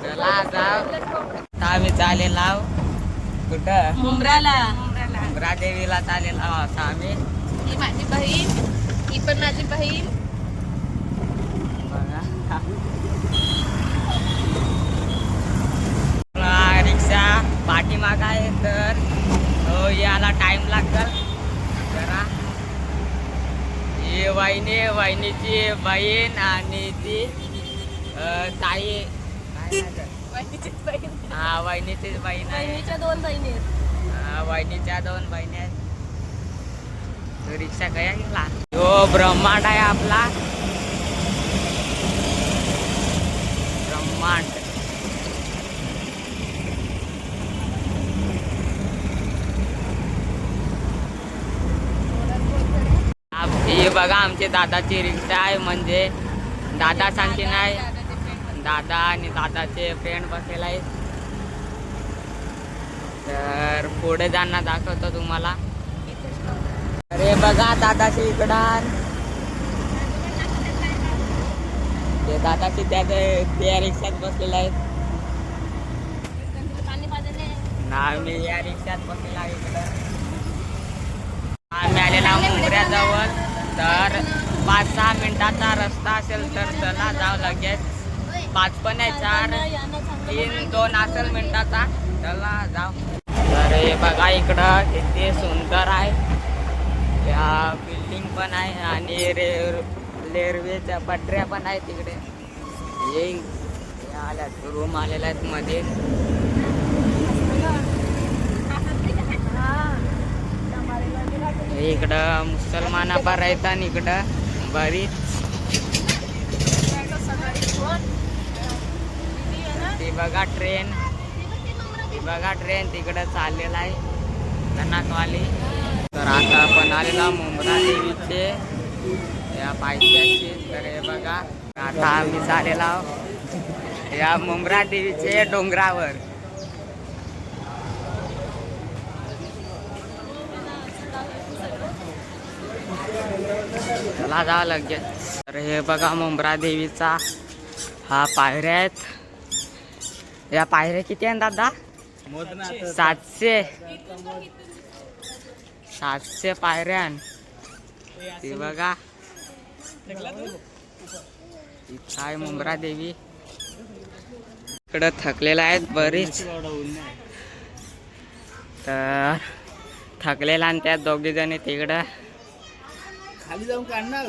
चला जाऊ. आम्ही चालेल लाव कुठं मुंब्रा देवीला चालेल आता आम्ही. ही माझी बहीण, ही पण माझी बहीण. रिक्षा पाठीमाग आहे तर हो याला टाइम लागल जरा. ही वहिनीची बहीण आणि ती ताई वहिनीचीच बहीण. हा वहिनीचीच बहीण आहे. वहिनीच्या 2 बहिणी आहेत. वहिनीच्या 2 बहिणी आहेत. तो रिक्षा कया गेला. तो ब्रह्मांड आहे आपला ब्रह्मांड. ही बघा आमची दादाची रिक्षा आहे. म्हणजे दादा सांगते नाही, दादा आणि दादाचे फ्रेंड बसलेला आहे. तर पुढे जाणं दाखवतो तुम्हाला. अरे बघा दादाची इकडं ते दादाची त्या रिक्षात बसलेला आहे ना. मी या रिक्षात बसलेला आहे इकडं. आम्ही आलेला मुंब्र्याजवळ. तर 5-6 मिनिटाचा रस्ता असेल तर चला जाऊ लगेच. 5 पण आहे, 4, 3, 2 असेल मिनिटाचा. चला जाऊ. तर हे बघा इकडं किती सुंदर आहे. या बिल्डिंग पण आहे आणि रेल्वेच्या पटऱ्या पण आहेत तिकडे. हे आल्यात रूम आलेल्या आहेत मध्ये. इकडं मुसलमान पण आहेत आणि इकडं बरीच ती बघा ट्रेन. ती बघा ट्रेन तिकडं चाललेला आहे कनाकवाली. तर आता आपण आलेला मुंब्रा देवीचे या पायथ्याचे. तर हे बघा आता आम्ही चाललेला आहोत या मुंब्रा देवीचे डोंगरावर. चला जावं लगेच. तर हे बघा मुंब्रा देवीचा हा पायऱ्या आहेत. या पायऱ्या किती आहेत दादा? 700 पायऱ्या. ते बघा काय मुंब्रा देवी. इकडं थकलेला आहेत बरीच. तर थकलेला आणि त्यात 2 जण तिकडं खाली जाऊन काढणार.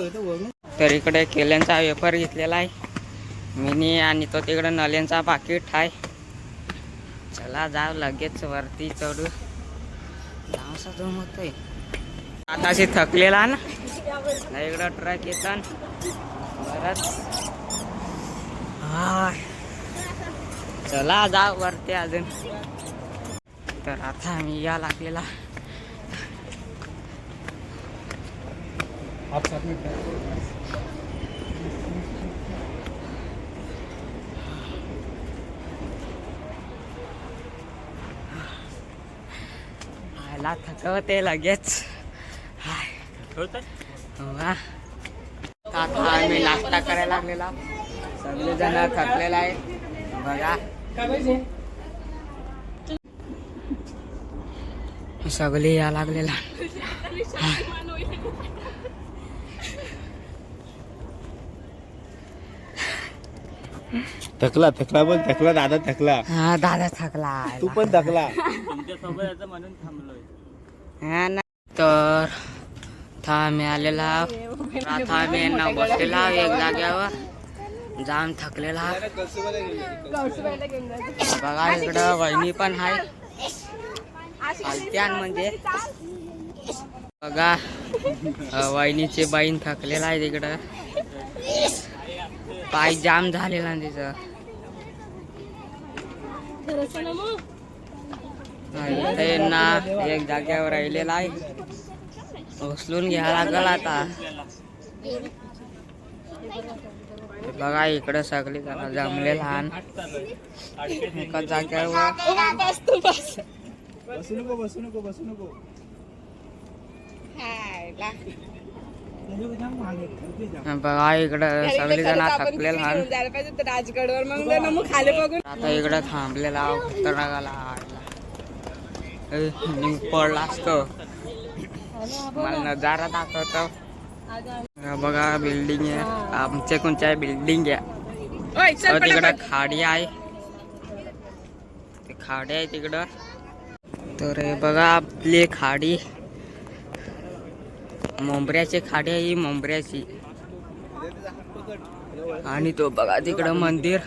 तर इकडे केल्यांचा वेफर घेतलेला आहे मिनी आणि तो तिकडे नल्यांचा पाकिट आहे. चला जाऊ लगेच वरती चढू. जाऊसा जमतोय आताशी थकलेला ना. इकडं ट्रक येतात बरंच. चला जाऊ वरती अजून. तर आता आम्ही या लागलेला. आला थकवते लगेच. आता आम्ही नाश्ता करायला लागलेला. सगळेजण थकलेला आहे बघा. सगळे या लागलेला. थकला बोल. थकला दादा थकला. हा दादा थकला. तू पण थकला. तुमच्यासोबत म्हणून थांबलोय. हा ना. तर आम्ही आलेला. आता आम्ही बसलेला एक जाग्यावर जाऊन थकलेला. बघा इकडं वहिनी पण आहे. हलत्यान म्हणजे बघा वहिनीची बहीण थकलेला आहे तिकडं. पाय जाम झालेला तिचं. ना एक जाग्यावर राहिलेला आहे. उचलून घ्यायला लागल आता. बघा इकडं सगळी जरा जमले लहान एका जाग्यावर. बसू नको. बघा इकडं सगळी जण थकलेला हा. राजगडवर मग खाली बघून आता इकडं थांबलेला खतरनाकाला मी पडला असतो. मला नजारा दाखवतो. बघा बिल्डिंग आहे आमच्या कोणत्या बिल्डिंग आहे. तिकडं खाडी आहे. ते खाडी आहे तिकडं. तर हे बघा आपली खाडी मोंबऱ्याची खाडी आहे ही मोंबऱ्याची. आणि तो बघा तिकडं मंदिर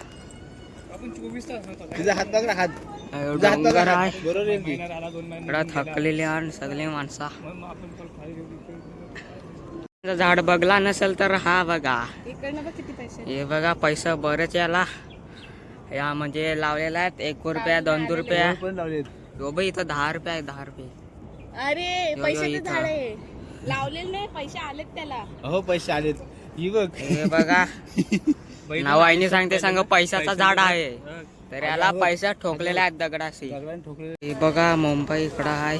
तुझा हात बघ ना हात. डोंगर आहे. बरोबर आहे की? इकडं थकलेले आणि सगळे माणसा. झाड बघला नसेल तर हा बघा. इकडनं बघ किती पैसे. हे बघा पैसा बरेच याला या म्हणजे लावलेला आहेत. 1 रुपया 2 रुपया. पण लावलेत. हो बाई इथं 10 रुपये आहे 10 रुपये. अरे पैशाचं इथं. झाड आहे लावलेलं नाही पैसे आलेत त्याला. हो पैसे आलेत. ही बघ. हे बघा नाव आईने सांगते सांग पैशाचा झाड आहे. तर याला पैसा ठोकलेला आहेत दगडाशी. दगडाने ठोकले. हे बघा मुंबई इकडं आहे.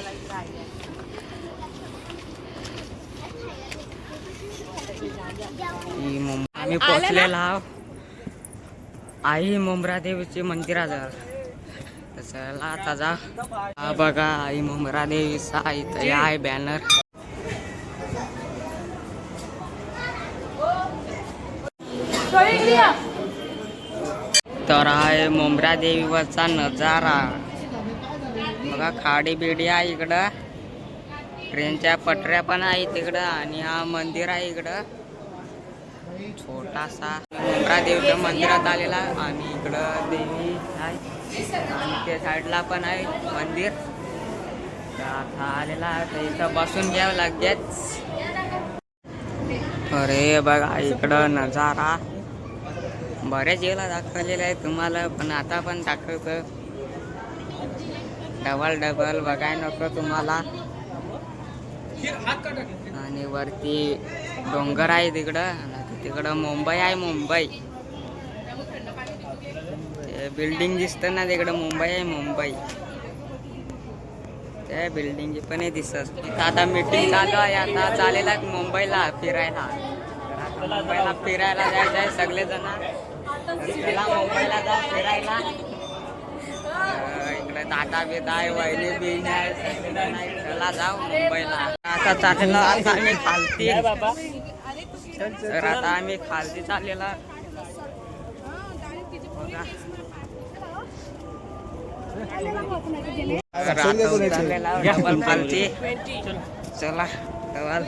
ही मुंबई आम्ही पोचलेला आहो. आई मुंब्रा देवीची मंदिराजवळ. तर चला आता जा. हा बघा आई मुंब्रा देवीचा इथं आहे बॅनर. तर आहे मुंब्रा देवीवरचा नजारा. बघा खाडी बिडी आहे इकडं. ट्रेनच्या पटऱ्या पण आहे तिकडं. आणि हा मंदिर आहे इकडं छोटासा. मुंब्रा देवीच्या मंदिरात आलेला. आणि इकडं देवी आहे आणि त्या साईडला पण आहे मंदिर. तर आता आलेला तर इथं बसून घ्यावं लागेच. अरे बघा इकडं नजारा बरेच वेळेला दाखवलेलं आहे तुम्हाला. पण आता पण दाखवतो. डबल बघाय नको तुम्हाला. आणि वरती डोंगर आहे तिकडं. तिकडं मुंबई आहे मुंबई. ते बिल्डिंग दिसत ना तिकडं मुंबई आहे मुंबई. त्या बिल्डिंग पण आहे दिसत. आता मीटिंग चालू आहे. आता चालेल आहे मुंबईला फिरायला. मुंबईला फिरायला जायचं आहे सगळेजण. चला मुंबईला जा फिरायला. इकडे दादा बिदा आहे वहिनी बिहिणी आहे सगळेजण आहे. चला जाऊ मुंबईला. आता चाललेला आता आम्ही खालती. तर आता आम्ही खालती चाललेला. तर आता उतरलेला डबल खालती. चला डबल.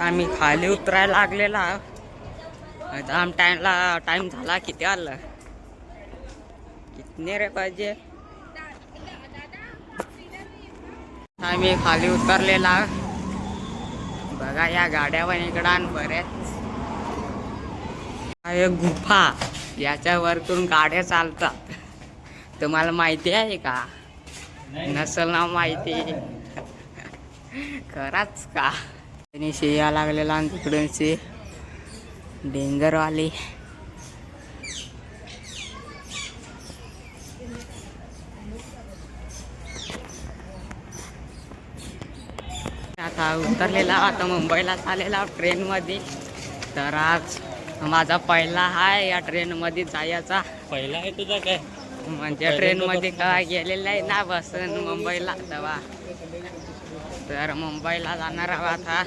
आम्ही खाली उतरायला लागलेला. टाइम झाला किती आलं कितने रे पाहिजे. आम्ही खाली उतरलेला. बघा या गाड्यावर इकडं बऱ्याच. एक गुफा याच्यावरतून गाड्या चालतात. तुम्हाला माहिती आहे का? नसल ना माहिती. खराच का? आणि शिया लागलेला आणि तिकडूनची डेंजरवाली. आता उतरलेला. आता मुंबईला चाललेला ट्रेनमध्ये. तर आज माझा पहिला आहे या ट्रेनमध्ये जायचा. पहिला आहे तुझा काय? म्हणजे ट्रेनमध्ये काय गेलेलं आहे ना बसून मुंबईला तेव्हा. तर मुंबईला जाणार आहोत आता.